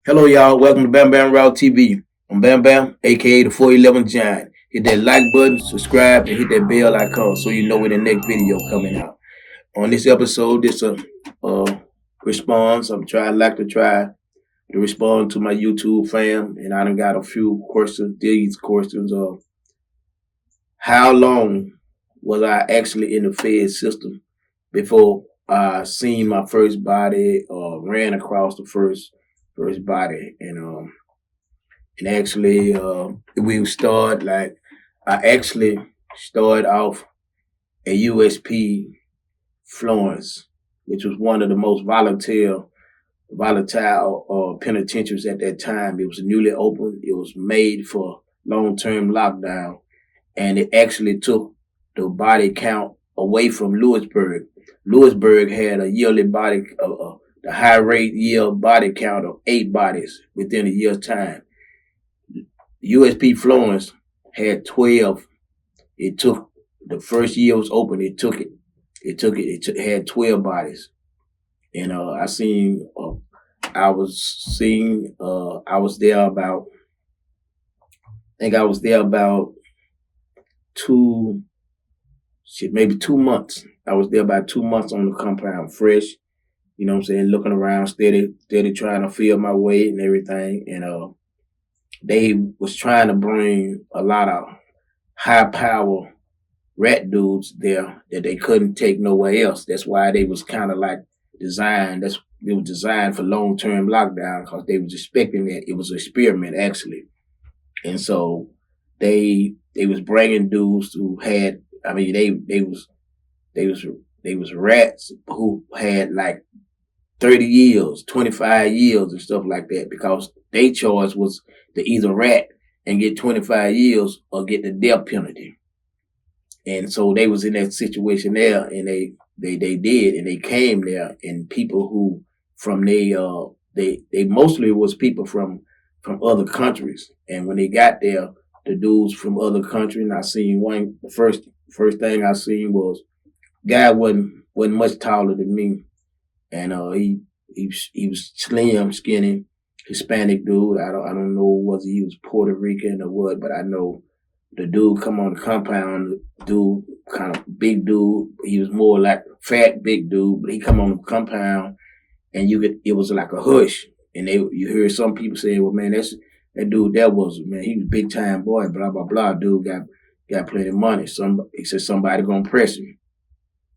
Hello, y'all. Welcome to Bam Bam Route TV. I'm Bam Bam, aka the 411 Giant. Hit that like button, subscribe, and hit that bell icon so you know when the next video coming out. On this episode, this response. I'm try to respond to my YouTube fam, and I done got a few questions. These questions are: how long was I actually in the Fed system before I seen my first body or ran across the first body? And actually, we start like I actually started off at USP Florence, which was one of the most volatile penitentiaries at that time. It was newly opened. It was made for long-term lockdown, and it actually took the body count away from Lewisburg. Lewisburg had a yearly the high rate year body count of 8 bodies within a year's time. USP Florence had 12. It took the first year it was open. It took it. It had 12 bodies, and I was there about. I think I was there about maybe 2 months. I was there about 2 months on the compound, fresh. You know what I'm saying? Looking around, steady, trying to feel my way and everything. And they was trying to bring a lot of high power rat dudes there that they couldn't take nowhere else. That's why they was kind of like designed. It was designed for long term lockdown because they was expecting that it was an experiment actually. And so they was bringing dudes who had. I mean, they was rats who had like 30 years, 25 years and stuff like that because their choice was to either rat and get 25 years or get the death penalty. And so they was in that situation there, and they did, and they came there, and people who from they mostly was people from other countries. And when they got there, the dudes from other countries, and I seen one. The first thing I seen was guy wasn't much taller than me, and he was slim, skinny, Hispanic dude. I don't know whether he was Puerto Rican or what, but I know the dude come on the compound, dude, kind of big dude. He was more like fat, big dude, but he come on the compound, and it was like a hush. And you hear some people saying, well, man, that dude, he was big time boy, blah, blah, blah. Dude got plenty of money. He said somebody gonna press him.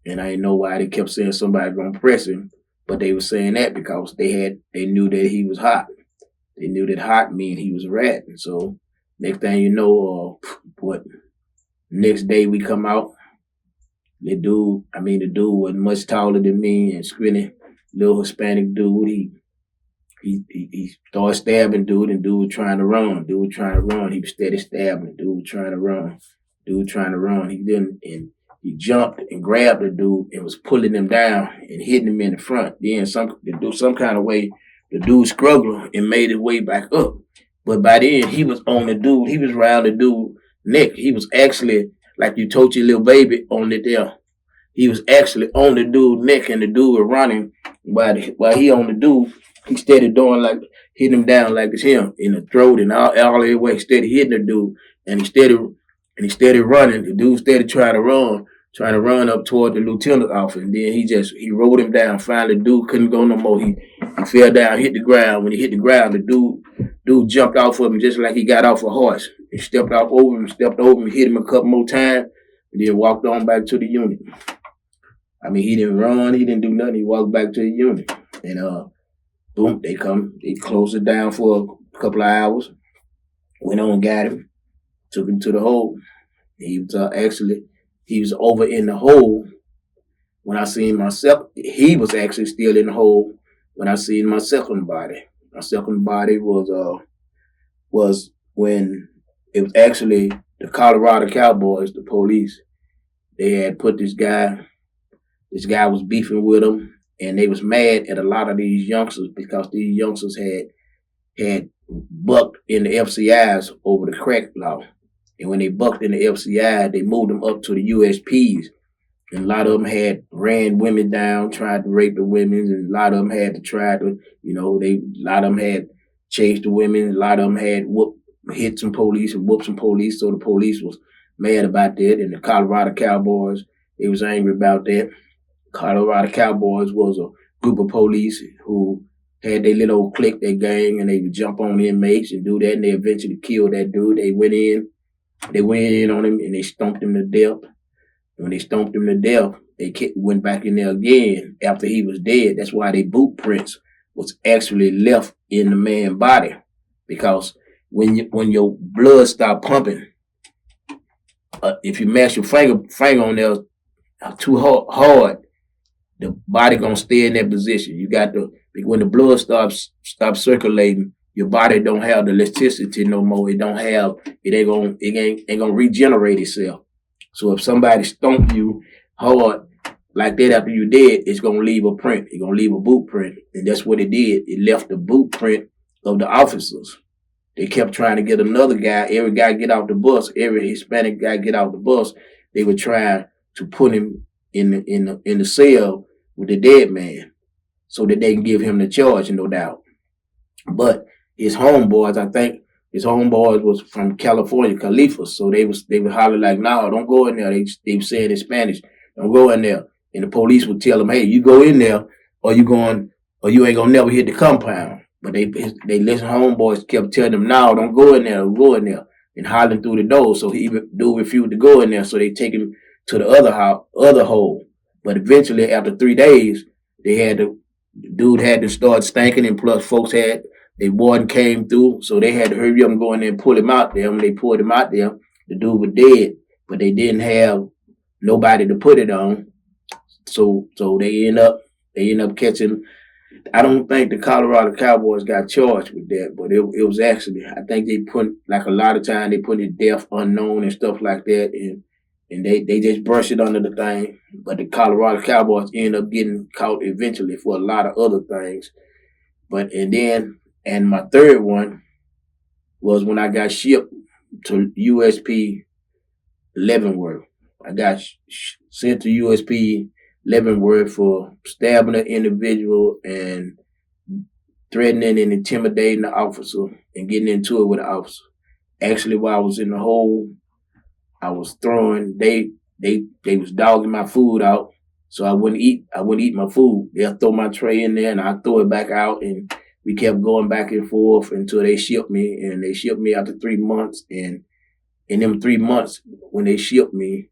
And I didn't know why they kept saying somebody gonna press him, but they were saying that because they knew that he was hot. They knew that hot mean he was a rat. And so next thing you know, next day we come out, the dude wasn't much taller than me and skinny, little Hispanic dude. He started stabbing dude, and dude was trying to run. He was steady stabbing. Dude was trying to run. He didn't, and he jumped and grabbed the dude and was pulling him down and hitting him in the front. Then some kind of way, the dude struggled and made his way back up. But by then he was on the dude. He was around the dude neck. He was actually like you told your little baby on it there. He was actually on the dude neck, and the dude was running while he on the dude. He steady doing like hitting him down like it's him in the throat and all the way steady hitting the dude, and he steady running. The dude steady trying to run up toward the lieutenant's office, and then he rolled him down. Finally, the dude couldn't go no more. He fell down, hit the ground. When he hit the ground, the dude jumped off of him just like he got off a horse. He stepped over him, hit him a couple more times, and then walked on back to the unit. I mean, he didn't run, he didn't do nothing. He walked back to the unit, and boom, they closed it down for a couple of hours. Went on, got him, took him to the hole. He was over in the hole when I seen myself. He was actually still in the hole when I seen my second body. My second body was when it was actually the Colorado Cowboys, the police. They had put this guy was beefing with them, and they was mad at a lot of these youngsters because these youngsters had bucked in the FCIs over the crack law. And when they bucked in the FCI, they moved them up to the USPs. And a lot of them had ran women down, tried to rape the women, and a lot of them had to try to, a lot of them had chased the women. A lot of them had hit some police and whooped some police, so the police was mad about that. And the Colorado Cowboys, they was angry about that. Colorado Cowboys was a group of police who had their little clique, their gang, and they would jump on inmates and do that, and they eventually killed that dude. They went in on him, and they stomped him to death. When they stomped him to death, they went back in there again after he was dead. That's why their boot prints was actually left in the man's body, because when your blood stop pumping, if you mash your finger on there too hard, the body gonna stay in that position. You got when the blood stops circulating, your body don't have the elasticity no more. It ain't gonna regenerate itself. So if somebody stomp you hard like that after you dead, it's gonna leave a print. It's gonna leave a boot print, and that's what it did. It left the boot print of the officers. They kept trying to get another guy. Every guy get off the bus. Every Hispanic guy get off the bus. They were trying to put him in the cell with the dead man, so that they can give him the charge, no doubt. But his homeboys, I think his homeboys was from California, Khalifa, so they would holler like, "No, don't go in there." They were saying in Spanish, "Don't go in there," and the police would tell them, "Hey, you go in there, or you ain't gonna never hit the compound." But they listen. Homeboys kept telling them, "No, don't go in there, don't go in there," and hollering through the door. So he refused to go in there. So they take him to the other hole. But eventually, after 3 days, the dude had to start stinking, and plus folks the warden came through, so they had to hurry up and go in there and pull him out there. When they pulled him out there, the dude was dead, but they didn't have nobody to put it on. So they end up catching. I don't think the Colorado Cowboys got charged with that, but it was actually, I think they put, like a lot of time, they put it death unknown and stuff like that, and they just brush it under the thing. But the Colorado Cowboys end up getting caught eventually for a lot of other things. And my third one was when I got shipped to USP Leavenworth. I got sent to USP Leavenworth for stabbing an individual and threatening and intimidating the officer and getting into it with the officer. Actually, while I was in the hole, I was throwing. They was dogging my food out, so I wouldn't eat my food. They'll throw my tray in there, and I throw it back out, and we kept going back and forth until they shipped me. And they shipped me after 3 months. And in them 3 months, when they shipped me,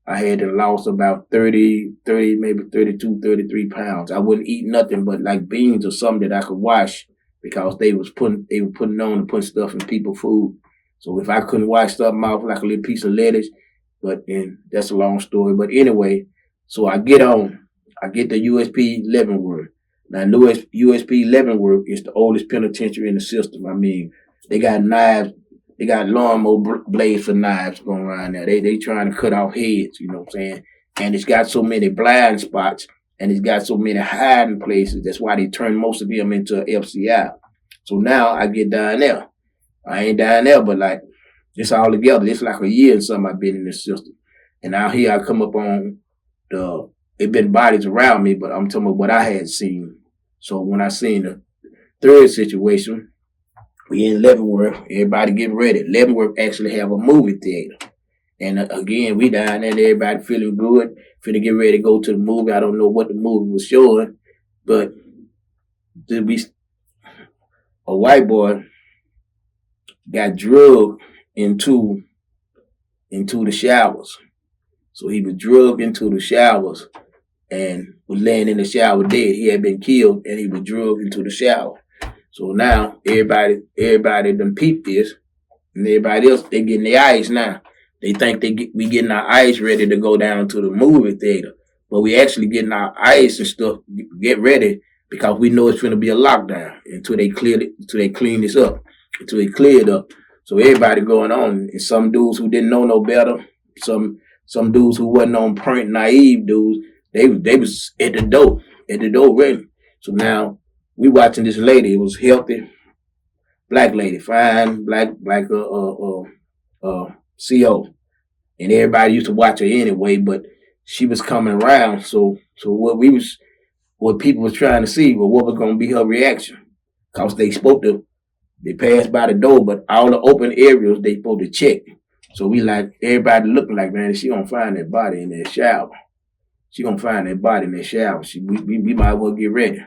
I had lost about 30, maybe 32, 33 pounds. I wouldn't eat nothing but like beans or something that I could wash, because they were putting on to put stuff in people's food. So if I couldn't wash something off, like a little piece of lettuce, and that's a long story. But anyway, so I get to USP Leavenworth. Now, USP Leavenworth is the oldest penitentiary in the system. I mean, they got knives. They got lawnmower blades for knives going around there. They trying to cut off heads, you know what I'm saying? And it's got so many blind spots, and it's got so many hiding places. That's why they turned most of them into FCI. So now I get down there. I ain't down there, but like, just all together, it's like a year and something I've been in this system. And out here I come up on it been bodies around me, but I'm talking about what I had seen. So when I seen the third situation, we in Leavenworth, everybody getting ready. Leavenworth actually have a movie theater. And again, we down there, everybody feeling good, finna get ready to go to the movie. I don't know what the movie was showing, but a white boy got drugged into the showers. So he was drugged into the showers and was laying in the shower dead. He had been killed, and he was drugged into the shower. So now everybody done peeped this, and everybody else, they getting their eyes now. They think we getting our eyes ready to go down to the movie theater, but we actually getting our eyes and stuff get ready, because we know it's going to be a lockdown until they clean this up, until they clear it up. So everybody going on, and some dudes who didn't know no better, some dudes who wasn't on print, naive dudes, they was at the door ready. So now we watching this lady. It was healthy, black lady, fine, black CO, and everybody used to watch her anyway. But she was coming around, so what people was trying to see was what was going to be her reaction, cause they supposed to They pass by the door, but all the open areas they supposed to check. So we like everybody looking like, man, she gonna find that body in that shower. She gonna find that body in that shower. We might as well get ready.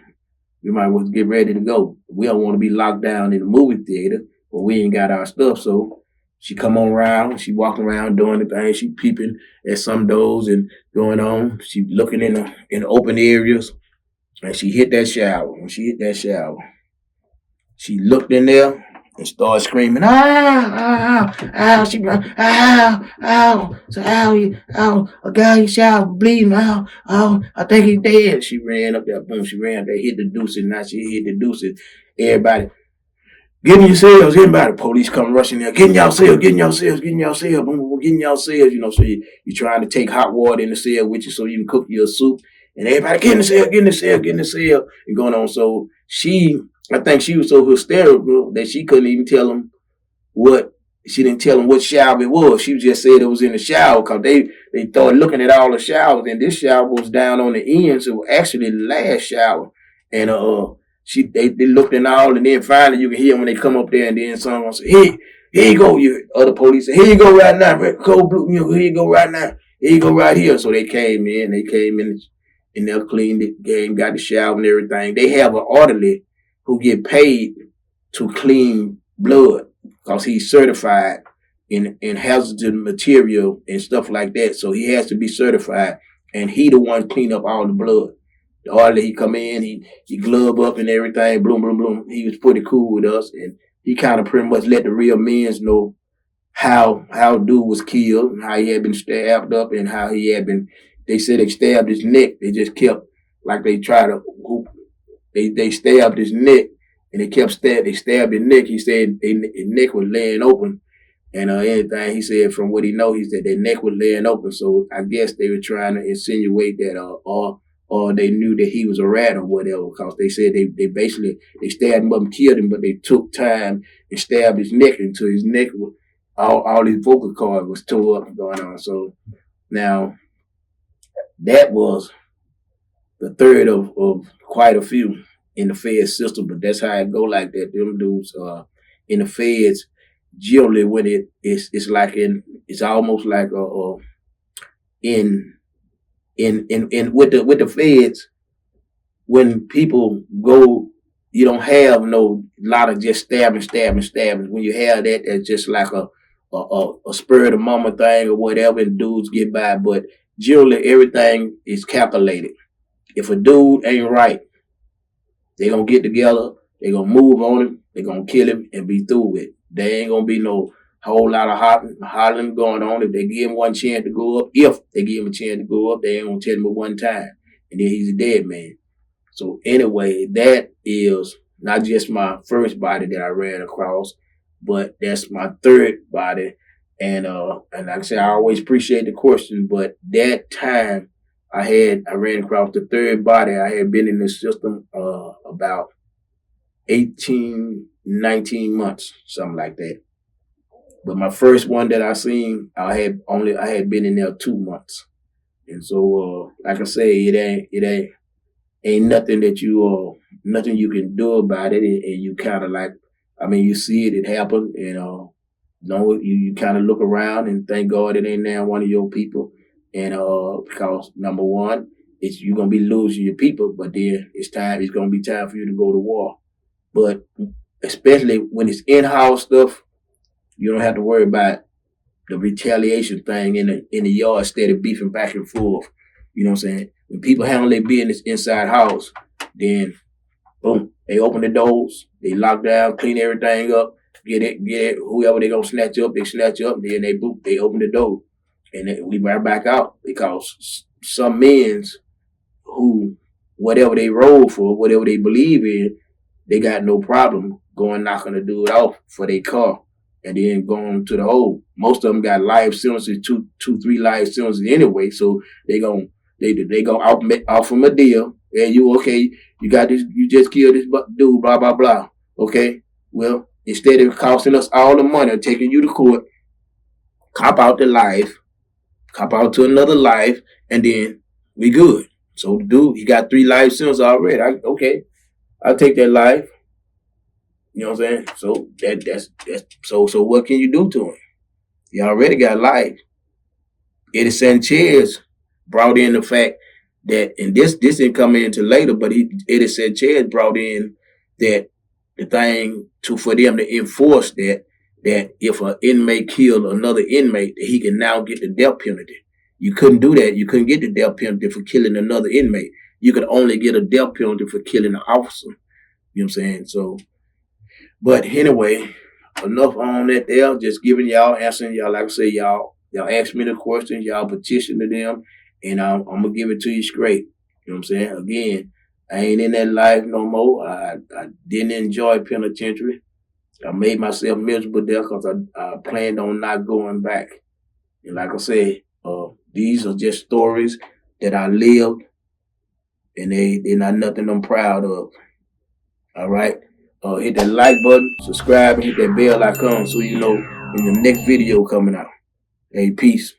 We might as well get ready to go. We don't want to be locked down in the movie theater, but we ain't got our stuff. So she come on around. She walking around doing the thing. She peeping at some doors and going on. She looking in the open areas, and she hit that shower. When she hit that shower, she looked in there and started screaming, she run, so a guy in the shower bleeding, I think he's dead. She ran up there, boom, she ran up there, hit the deuces, now she hit the deuces. Everybody, get in your cells, everybody. Police come rushing there, get in y'all cells, get in y'all cells, get in y'all cells, boom, boom, get in y'all cells, so you're trying to take hot water in the cell with you so you can cook your soup. And everybody, get in the cell, get in the cell, get in the cell, and going on. So I think she was so hysterical that she couldn't even tell them she didn't tell them what shower it was. She just said it was in the shower because they started looking at all the showers, and this shower was down on the end, so it was actually the last shower. And they looked in all, and then finally you can hear when they come up there, and then someone say, here you go, you other police say, here you go right now, red, cold blue, here you go right now, here you go right here. So they came in, and they cleaned the game, got the shower and everything. They have an orderly who get paid to clean blood because he's certified in hazardous material and stuff like that. So he has to be certified, and he the one clean up all the blood. The orderly, he come in, he glove up and everything, bloom, bloom, bloom. He was pretty cool with us, and he kind of pretty much let the real men know how dude was killed, and how he had been stabbed up, and how he had been. They said they stabbed his neck. They just kept like they tried to. They stabbed his neck, and they stabbed his neck. He said his neck was laying open, and anything he said from what he know, he said their neck was laying open. So I guess they were trying to insinuate that, or they knew that he was a rat or whatever, because they said they basically they stabbed him up and killed him, but they took time and stabbed his neck until his neck was all his vocal cord was tore up and going on. So now that was the third of quite a few in the Fed system, but that's how it go like that. Them dudes in the Feds, generally when it's like it's almost like in with the Feds, when people go, you don't have no lot of just stabbing. When you have that, it's just like a spur of the moment thing or whatever, and dudes get by. But generally everything is calculated. If a dude ain't right, they gonna get together, they gonna move on him, they gonna kill him and be through with it. There ain't gonna be no whole lot of hollering going on. If they give him one chance to go up, they ain't gonna tell him at one time, and then he's a dead man. So anyway, that is not just my first body that I ran across, but that's my third body. And like I said, I always appreciate the question, but that time I ran across the third body. I had been in this system about 18, 19 months, something like that. But my first one that I seen, I had been in there 2 months. And so like I say, it ain't nothing that nothing you can do about it, and you kind of like, I mean, you see it happened, and you kind of look around and thank God it ain't now one of your people. And because number one, you're gonna be losing your people, but then it's gonna be time for you to go to war. But especially when it's in-house stuff, you don't have to worry about the retaliation thing in the yard instead of beefing back and forth. You know what I'm saying? When people handle their business inside house, then boom, they open the doors, they lock down, clean everything up, get it, whoever they gonna snatch up, they snatch up, then they open the door. And then we right back out, because some men's who, whatever they roll for, whatever they believe in, they got no problem going knocking the dude off for their car and then going to the hole. Most of them got life sentences, two, 3 life sentences anyway, so they gonna offer them a deal. Yeah, you okay? You got this. You just killed this dude. Blah blah blah. Okay. Well, instead of costing us all the money, taking you to court, cop out the life. Cop out to another life, and then we good. So the dude, he got 3 life sentences already. Okay, I'll take that life. You know what I'm saying? So that's so what can you do to him? He already got life. Eddie Sanchez brought in the fact that, and this didn't come into later, but Eddie Sanchez brought in that the thing for them to enforce that if an inmate killed another inmate, that he can now get the death penalty. You couldn't do that. You couldn't get the death penalty for killing another inmate. You could only get a death penalty for killing an officer. You know what I'm saying? So, but anyway, enough on that there. Just giving y'all, answering y'all. Like I say, y'all ask me the questions, y'all petition to them, and I'm gonna give it to you straight. You know what I'm saying? Again, I ain't in that life no more. I didn't enjoy penitentiary. I made myself miserable there because I planned on not going back. And like I said, these are just stories that I lived, and they're not nothing I'm proud of. All right. Hit that like button, subscribe, and hit that bell icon so you know when the next video coming out. Hey, peace.